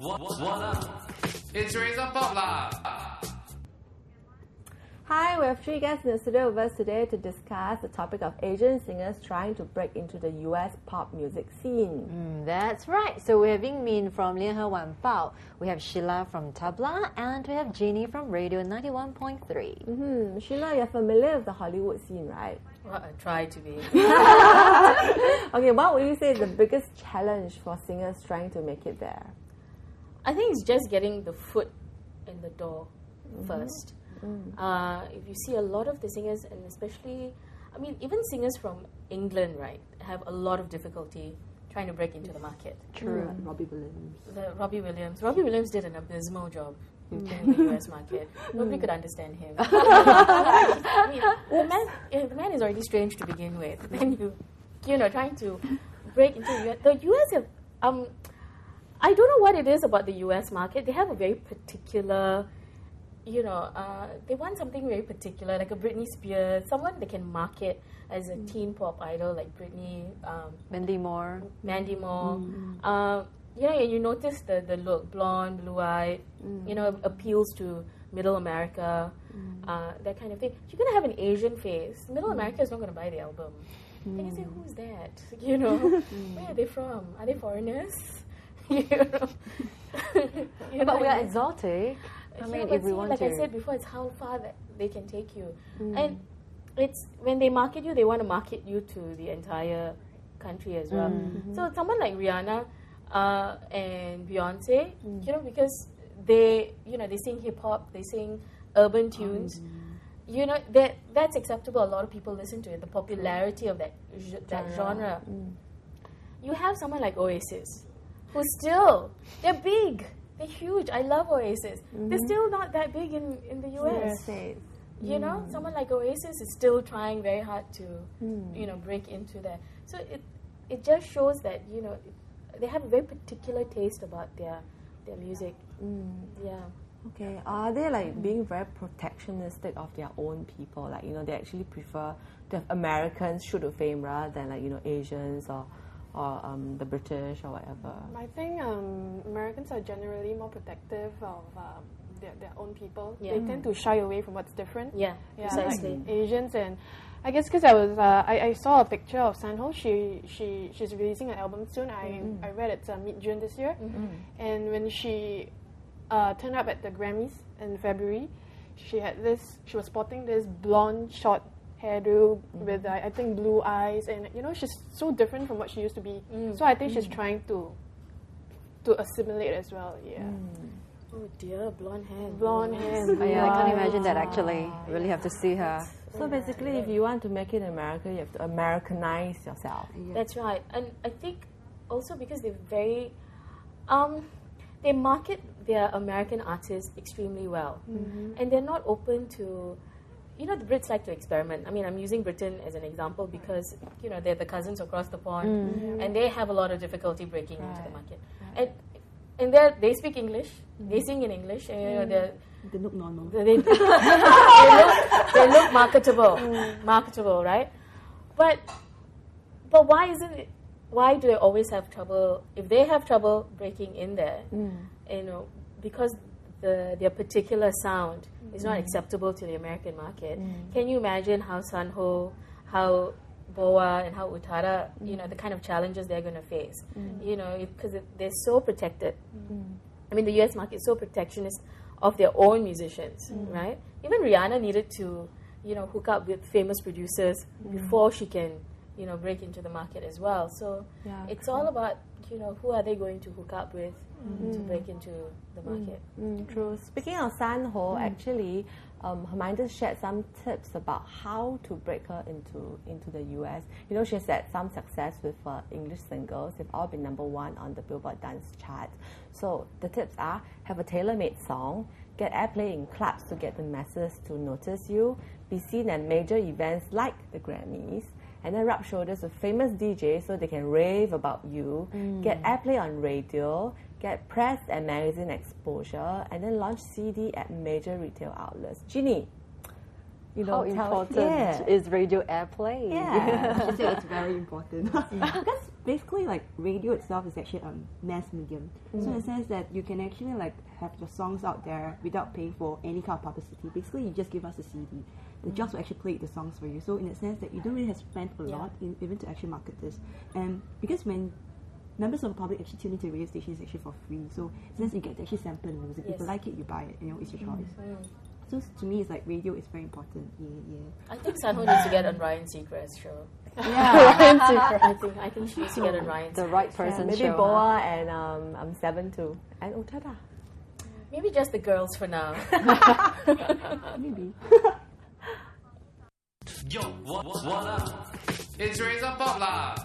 What up? It's Razor Tabla. Hi, we have three guests in the studio with us today to discuss the topic of Asian singers trying to break into the US pop music scene. That's right. So we have Yingmin from Lianhe Wanbao, we have Sheila from Tabla, and we have Jeannie from Radio 91.3. Sheila, you're familiar with the Hollywood scene, right? Well, I try to be. Okay, what would you say is the biggest challenge for singers trying to make it there? I think it's just getting the foot in the door first. If you see a lot of the singers, and especially, I mean, even singers from England, right, have a lot of difficulty trying to break into the market. True. Robbie Williams. Robbie Williams did an abysmal job in the US market. Nobody could understand him. I mean, the man is already strange to begin with. Then you know, trying to break into the US have, I don't know what it is about the US market. They have a very particular, they want something very particular, like a Britney Spears, someone they can market as a teen pop idol, like Britney, Mandy Moore. And you notice the look, blonde, blue-eyed, appeals to Middle America, that kind of thing. You're going to have an Asian face. Middle America is not going to buy the album. Then you say, who's that? Where are they from? Are they foreigners? But we are exotic. I mean, if we want like to. I said before, it's how far that they can take you. And it's when they market you, they want to market you to the entire country as well. So someone like Rihanna and Beyonce, because they sing hip hop, they sing urban tunes. That's acceptable. A lot of people listen to it. The popularity of that genre. You have someone like Oasis, who's still, they're big, they're huge. I love Oasis. They're still not that big in the US. Someone like Oasis is still trying very hard to, break into that. So it just shows that, they have a very particular taste about their music. Yeah. Okay, are they being very protectionistic of their own people? They actually prefer to have Americans shoot to fame rather than Asians or the British or whatever. I think Americans are generally more protective of their own people. Yeah. They tend to shy away from what's different. Yeah, precisely. Like Asians, and I guess because I saw a picture of Sanho. She's releasing an album soon. I read it's mid-June this year, and when she turned up at the Grammys in February, she was sporting this blonde short hairdo with I think blue eyes, and she's so different from what she used to be. So I think she's trying to assimilate as well. Yeah. Oh dear, blonde hair. Blonde hair. Oh, yeah, I can't imagine that actually. Really have to see her. So basically, if you want to make it in America, you have to Americanize yourself. That's right. And I think also because they're very, they market their American artists extremely well. And they're not open to, the Brits like to experiment. I mean, I'm using Britain as an example because, they're the cousins across the pond and they have a lot of difficulty breaking into the market. And they speak English, they sing in English, and they look normal. They look marketable, right? But why do they always have trouble? If they have trouble breaking in there, because their particular sound is not acceptable to the American market. Can you imagine how Sanho, how Boa, and how Uttara, the kind of challenges they're going to face? Because they're so protected. I mean, the US market is so protectionist of their own musicians, right? Even Rihanna needed to, hook up with famous producers before she can, break into the market as well. So it's all about, who are they going to hook up with to break into the market. True. Speaking of Sanho, actually, Hermione shared some tips about how to break her into the US. She has had some success with English singles. They've all been #1 on the Billboard Dance Chart. So the tips are: have a tailor-made song, get airplay in clubs to get the masses to notice you, be seen at major events like the Grammys, and then rub shoulders with famous DJs so they can rave about you, get airplay on radio, get press and magazine exposure, and then launch CD at major retail outlets. Jeannie, how important is radio airplay? Yeah. She said it's very important. Because basically, like, radio itself is actually a mass medium. So in the sense that you can actually, like, have your songs out there without paying for any kind of publicity. Basically, you just give us a CD. The jobs will actually play the songs for you. So in the sense that you don't really have to spend a lot even to actually market this. And because when members of the public actually tune into the radio station, it's actually for free. So since you get to actually sample the music, if you like it, you buy it. You know, it's your choice. So to me, it's like radio is very important. I think Sanho needs to get on Ryan Seacrest's show. Yeah. I think she needs to get on Ryan's The right person Maybe show. Boa and 7 too. And Utada. Maybe just the girls for now. Maybe. Yo, what up? It's Razor Pop lah.